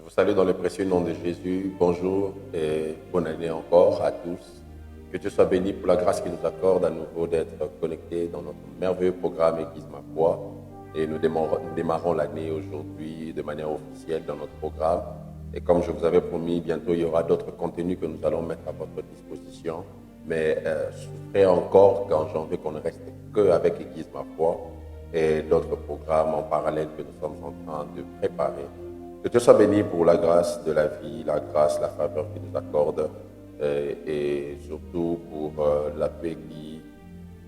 vous salue dans le précieux nom de Jésus. Bonjour et bonne année encore à tous. Que Dieu soit béni pour la grâce qu'il nous accorde à nouveau d'être connectés dans notre merveilleux programme Église Ma Foi. Et nous démarrons l'année aujourd'hui de manière officielle dans notre programme. Et comme je vous avais promis, bientôt il y aura d'autres contenus que nous allons mettre à votre disposition. Mais souffrez encore quand j'en veux qu'on ne reste qu'avec Église Ma Foi et d'autres programmes en parallèle que nous sommes en train de préparer. Que Dieu soit béni pour la grâce de la vie, la grâce, la faveur qu'il nous accorde et surtout pour la paix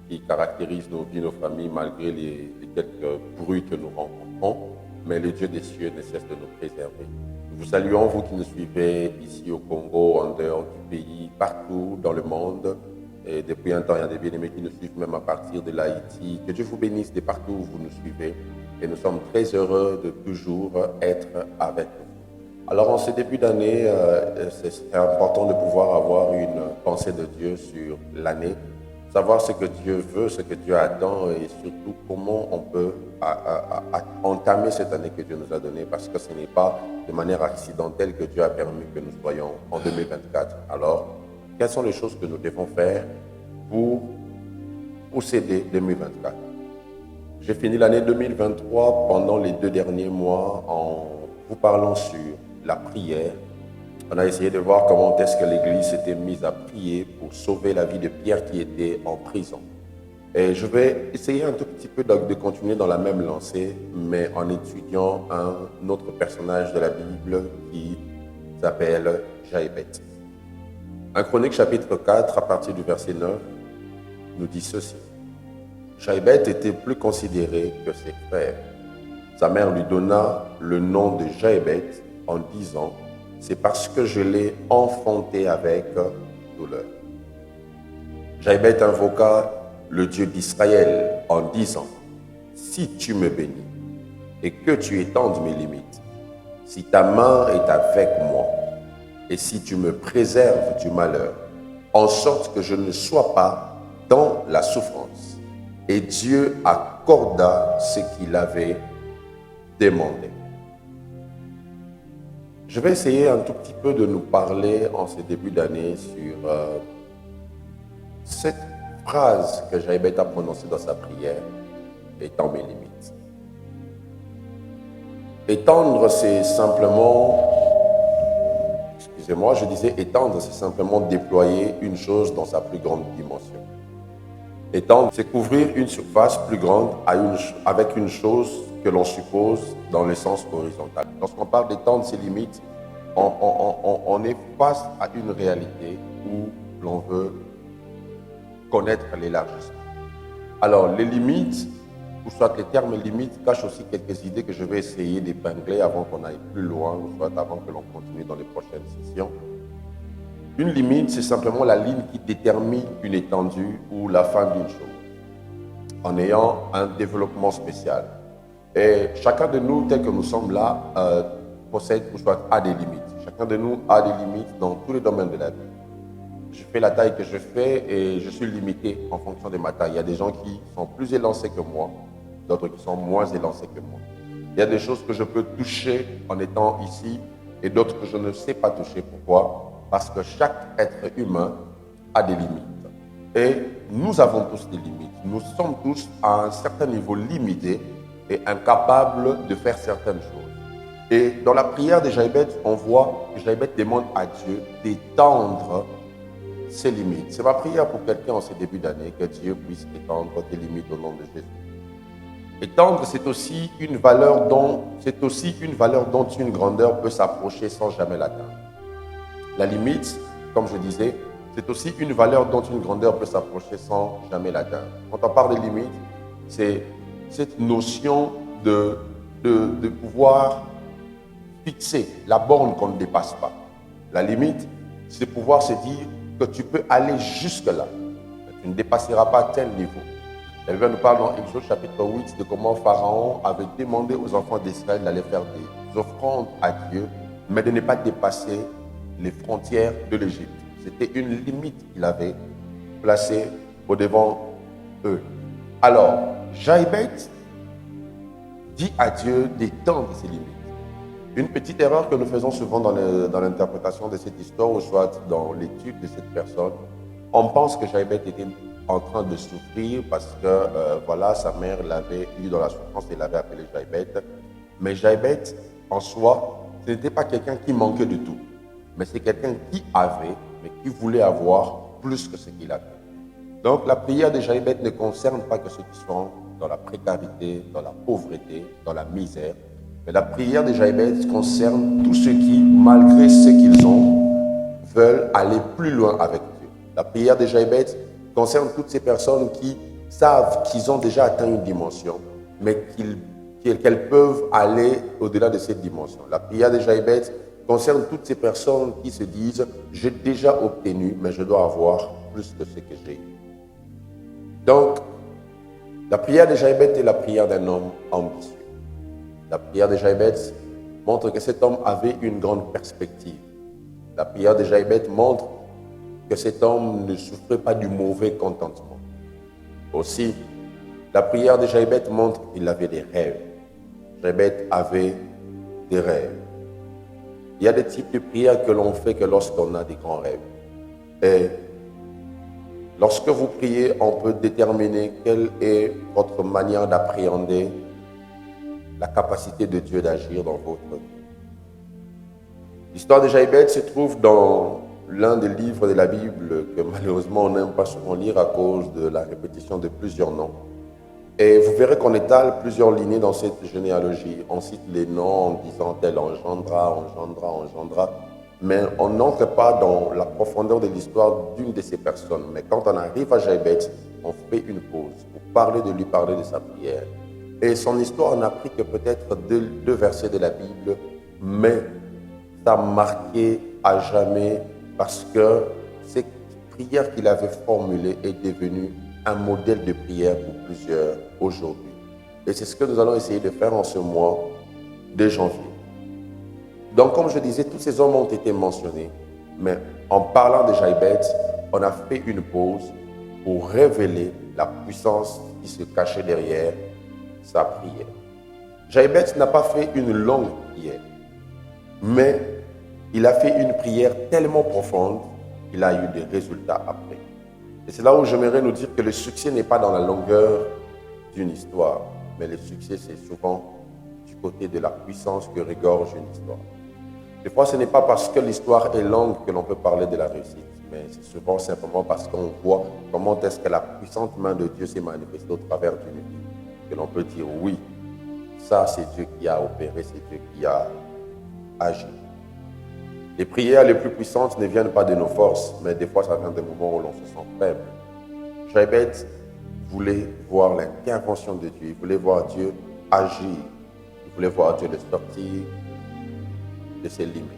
qui caractérise nos vies, nos familles, malgré les quelques bruits que nous rencontrons. Mais le Dieu des cieux ne cesse de nous préserver. Nous vous saluons, vous qui nous suivez ici au Congo, en dehors du pays, partout dans le monde. Et depuis un temps, il y a des bien-aimés qui nous suivent même à partir de l'Haïti. Que Dieu vous bénisse de partout où vous nous suivez. Et nous sommes très heureux de toujours être avec vous. Alors, en ce début d'année, c'est important de pouvoir avoir une pensée de Dieu sur l'année, savoir ce que Dieu veut, ce que Dieu attend et surtout comment on peut entamer cette année que Dieu nous a donnée, parce que ce n'est pas de manière accidentelle que Dieu a permis que nous soyons en 2024. Alors, quelles sont les choses que nous devons faire pour posséder 2024? J'ai fini l'année 2023 pendant les 2 derniers mois en vous parlant sur la prière. On a essayé de voir comment est-ce que l'Église s'était mise à prier pour sauver la vie de Pierre qui était en prison. Et je vais essayer un tout petit peu de continuer dans la même lancée, mais en étudiant un autre personnage de la Bible qui s'appelle Jaïbet. 1 Chronique chapitre 4 à partir du verset 9 nous dit ceci. Jaïbet était plus considéré que ses frères. Sa mère lui donna le nom de Jaïbet en disant « C'est parce que je l'ai enfanté avec douleur ». Jaïbet invoqua le Dieu d'Israël en disant « Si tu me bénis et que tu étendes mes limites, si ta main est avec moi et si tu me préserves du malheur, en sorte que je ne sois pas dans la souffrance. » Et Dieu accorda ce qu'il avait demandé. Je vais essayer un tout petit peu de nous parler en ce début d'année sur cette phrase que Jaïbet a prononcée dans sa prière, « Étends mes limites ». Étendre, c'est simplement, excusez-moi, je disais étendre, c'est simplement déployer une chose dans sa plus grande dimension. Étendre, c'est couvrir une surface plus grande avec une chose que l'on suppose dans le sens horizontal. Lorsqu'on parle d'étendre ses limites, on est face à une réalité où l'on veut connaître l'élargissement. Alors, les limites, ou soit les termes limites, cachent aussi quelques idées que je vais essayer d'épingler avant qu'on aille plus loin, ou soit avant que l'on continue dans les prochaines sessions. Une limite, c'est simplement la ligne qui détermine une étendue ou la fin d'une chose, en ayant un développement spécial. Et chacun de nous, tel que nous sommes là, possède ou soit a des limites. Chacun de nous a des limites dans tous les domaines de la vie. Je fais la taille que je fais et je suis limité en fonction de ma taille. Il y a des gens qui sont plus élancés que moi, d'autres qui sont moins élancés que moi. Il y a des choses que je peux toucher en étant ici et d'autres que je ne sais pas toucher. Pourquoi ? Parce que chaque être humain a des limites. Et nous avons tous des limites. Nous sommes tous à un certain niveau limité et incapables de faire certaines choses. Et dans la prière de Jaïbet, on voit que Jaïbet demande à Dieu d'étendre ses limites. C'est ma prière pour quelqu'un en ce début d'année, que Dieu puisse étendre tes limites au nom de Jésus. Étendre, c'est aussi une valeur dont une grandeur peut s'approcher sans jamais l'atteindre. La limite, comme je disais, c'est aussi une valeur dont une grandeur peut s'approcher sans jamais l'atteindre. Quand on parle de limite, c'est cette notion de pouvoir fixer la borne qu'on ne dépasse pas. La limite, c'est pouvoir se dire que tu peux aller jusque-là. Tu ne dépasseras pas tel niveau. La Bible nous parle dans Exode chapitre 8 de comment Pharaon avait demandé aux enfants d'Israël d'aller faire des offrandes à Dieu, mais de ne pas dépasser les frontières de l'Égypte. C'était une limite qu'il avait placée au-devant eux. Alors, Jaïbet dit à Dieu d'étendre ses limites. Une petite erreur que nous faisons souvent dans l'interprétation de cette histoire, ou soit dans l'étude de cette personne, on pense que Jaïbeth était en train de souffrir parce que voilà, sa mère l'avait eu dans la souffrance et l'avait appelé Jaïbeth. Mais Jaïbeth, en soi, ce n'était pas quelqu'un qui manquait de tout, mais c'est quelqu'un qui avait, mais qui voulait avoir plus que ce qu'il avait. Donc la prière de Jaïbeth ne concerne pas que ceux qui sont dans la précarité, dans la pauvreté, dans la misère, mais la prière de Jaïbeth concerne tous ceux qui, malgré ce qu'ils ont, veulent aller plus loin avec Dieu. La prière de Jaïbeth concerne toutes ces personnes qui savent qu'ils ont déjà atteint une dimension, mais qu'elles peuvent aller au-delà de cette dimension. La prière de Jaïbeth concerne toutes ces personnes qui se disent « j'ai déjà obtenu, mais je dois avoir plus que ce que j'ai eu ». Donc, la prière de Jaïbeth est la prière d'un homme ambitieux. La prière de Jaïbeth montre que cet homme avait une grande perspective. La prière de Jaïbeth montre que cet homme ne souffrait pas du mauvais contentement. Aussi, la prière de Jaïbeth montre qu'il avait des rêves. Jaïbeth avait des rêves. Il y a des types de prières que l'on fait que lorsqu'on a des grands rêves. Et lorsque vous priez, on peut déterminer quelle est votre manière d'appréhender la capacité de Dieu d'agir dans votre vie. L'histoire de Jaïbeth se trouve dans l'un des livres de la Bible que malheureusement on n'aime pas souvent lire à cause de la répétition de plusieurs noms. Et vous verrez qu'on étale plusieurs lignées dans cette généalogie. On cite les noms en disant tel engendra, mais on n'entre pas dans la profondeur de l'histoire d'une de ces personnes. Mais quand on arrive à Jaïbeth, on fait une pause pour parler de lui, parler de sa prière. Et son histoire, on n'a pris que peut-être deux versets de la Bible, mais ça a marqué à jamais parce que cette prière qu'il avait formulée est devenue un modèle de prière pour plusieurs aujourd'hui. Et c'est ce que nous allons essayer de faire en ce mois de janvier. Donc, comme je disais, tous ces hommes ont été mentionnés, mais en parlant de Jaïbeth, on a fait une pause pour révéler la puissance qui se cachait derrière sa prière. Jaïbeth n'a pas fait une longue prière, mais il a fait une prière tellement profonde qu'il a eu des résultats après. Et c'est là où j'aimerais nous dire que le succès n'est pas dans la longueur d'une histoire, mais le succès, c'est souvent du côté de la puissance que regorge une histoire. Des fois, ce n'est pas parce que l'histoire est longue que l'on peut parler de la réussite, mais c'est souvent simplement parce qu'on voit comment est-ce que la puissante main de Dieu s'est manifestée au travers d'une vie. Que l'on peut dire oui, ça c'est Dieu qui a opéré, c'est Dieu qui a agi. Les prières les plus puissantes ne viennent pas de nos forces, mais des fois ça vient des moments où l'on se sent faible. Jaïbeth voulait voir l'intervention de Dieu, il voulait voir Dieu agir, il voulait voir Dieu le sortir de ses limites.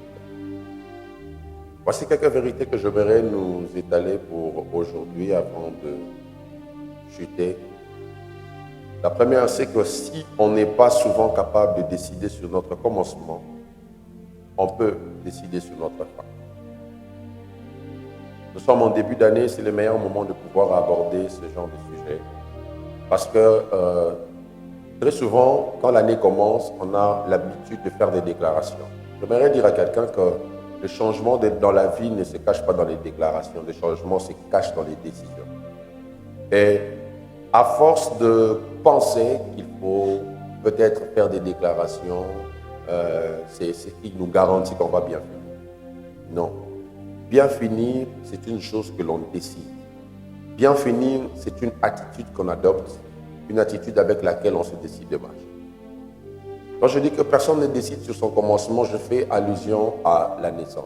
Voici quelques vérités que je voudrais nous étaler pour aujourd'hui avant de chuter. La première, c'est que si on n'est pas souvent capable de décider sur notre commencement, on peut décider sur notre fin. Nous sommes en début d'année, c'est le meilleur moment de pouvoir aborder ce genre de sujet. Parce que très souvent, quand l'année commence, on a l'habitude de faire des déclarations. J'aimerais dire à quelqu'un que le changement dans la vie ne se cache pas dans les déclarations, le changement se cache dans les décisions. Et à force de penser qu'il faut peut-être faire des déclarations, c'est ce qui nous garantit qu'on va bien finir. Non. Bien finir, c'est une chose que l'on décide. Bien finir, c'est une attitude qu'on adopte, une attitude avec laquelle on se décide de marcher. Quand je dis que personne ne décide sur son commencement, je fais allusion à la naissance.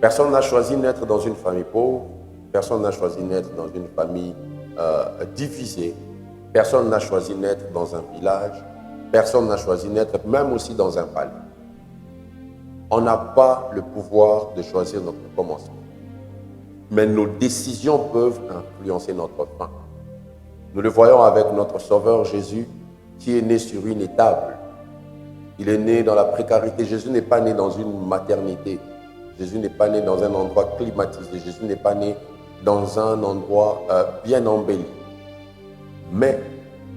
Personne n'a choisi naître dans une famille pauvre, personne n'a choisi naître dans une famille divisée, personne n'a choisi naître dans un village, personne n'a choisi naître même aussi dans un palais. On n'a pas le pouvoir de choisir notre commencement. Mais nos décisions peuvent influencer notre fin. Nous le voyons avec notre Sauveur Jésus qui est né sur une étable. Il est né dans la précarité. Jésus n'est pas né dans une maternité. Jésus n'est pas né dans un endroit climatisé. Jésus n'est pas né dans un endroit bien embelli. Mais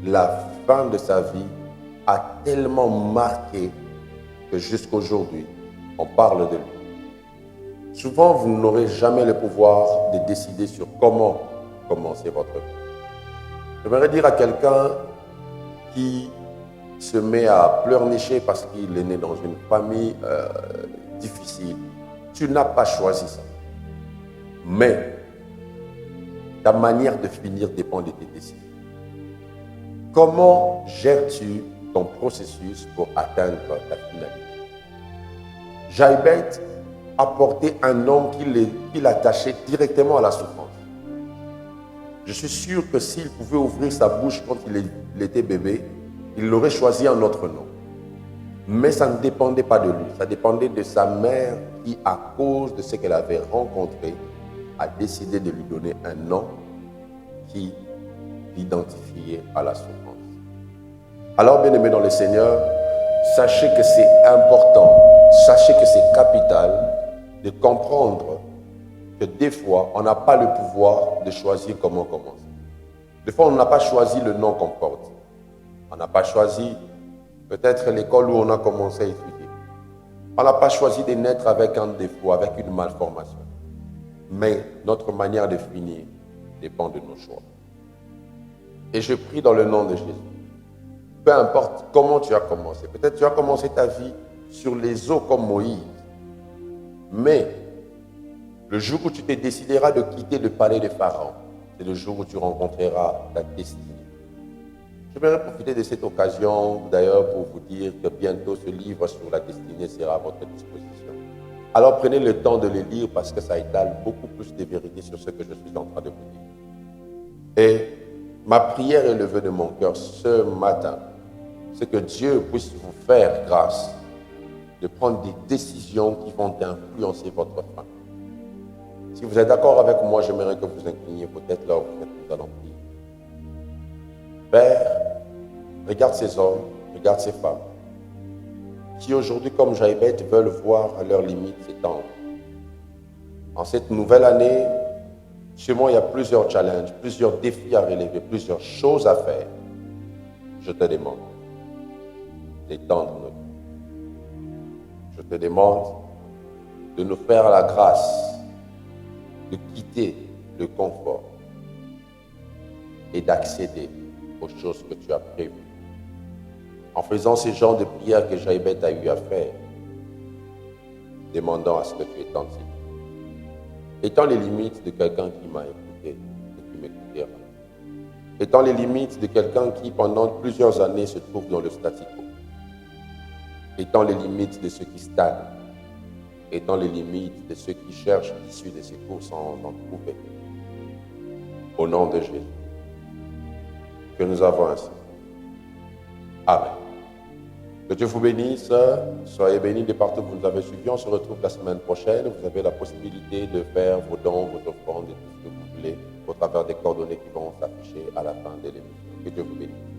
la fin de sa vie a tellement marqué que jusqu'aujourd'hui, on parle de lui. Souvent, vous n'aurez jamais le pouvoir de décider sur comment commencer votre vie. J'aimerais dire à quelqu'un qui se met à pleurnicher parce qu'il est né dans une famille difficile, tu n'as pas choisi ça. Mais ta manière de finir dépend de tes décisions. Comment gères-tu ton processus pour atteindre ta finalité? Jaïbet a porté un homme qui l'attachait directement à la souffrance. Je suis sûr que s'il pouvait ouvrir sa bouche quand il était bébé, il aurait choisi un autre nom. Mais ça ne dépendait pas de lui, ça dépendait de sa mère qui, à cause de ce qu'elle avait rencontré, a décidé de lui donner un nom qui l'identifiait à la souffrance. Alors, bien-aimés dans le Seigneur, sachez que c'est important, sachez que c'est capital de comprendre que des fois, on n'a pas le pouvoir de choisir comment commencer. Des fois, on n'a pas choisi le nom qu'on porte. On n'a pas choisi peut-être l'école où on a commencé à étudier. On n'a pas choisi de naître avec un défaut, avec une malformation. Mais notre manière de finir dépend de nos choix. Et je prie dans le nom de Jésus. Peu importe comment tu as commencé. Peut-être tu as commencé ta vie sur les eaux comme Moïse. Mais le jour où tu te décideras de quitter le palais de Pharaon, c'est le jour où tu rencontreras ta destinée. Je voudrais profiter de cette occasion, d'ailleurs, pour vous dire que bientôt ce livre sur la destinée sera à votre disposition. Alors prenez le temps de le lire parce que ça étale beaucoup plus de vérité sur ce que je suis en train de vous dire. Et ma prière et le vœu de mon cœur ce matin, c'est que Dieu puisse vous faire grâce de prendre des décisions qui vont influencer votre fin. Si vous êtes d'accord avec moi, j'aimerais que vous incliniez peut-être là où vous êtes, nous allons prier. Père, regarde ces hommes, regarde ces femmes, qui aujourd'hui, comme Jaïbet, veulent voir leurs limites s'étendre. En cette nouvelle année, chez moi, il y a plusieurs challenges, plusieurs défis à relever, plusieurs choses à faire. Je te demande d'étendre notre vie. Je te demande de nous faire la grâce de quitter le confort et d'accéder aux choses que tu as prévues. En faisant ce genre de prières que Jaïbet a eu à faire, demandant à ce que tu étendes ses limites. Étant les limites de quelqu'un qui m'a écouté et qui m'écoutera. Étant les limites de quelqu'un qui, pendant plusieurs années, se trouve dans le statu quo. Étant les limites de ceux qui stagnent. Étant les limites de ceux qui cherchent l'issue de ces cours sans en trouver. Au nom de Jésus, que nous avons ainsi. Amen. Que Dieu vous bénisse. Soyez bénis de partout où vous nous avez suivis. On se retrouve la semaine prochaine. Vous avez la possibilité de faire vos dons, vos offrandes et tout ce que vous voulez au travers des coordonnées qui vont s'afficher à la fin de l'émission. Que Dieu vous bénisse.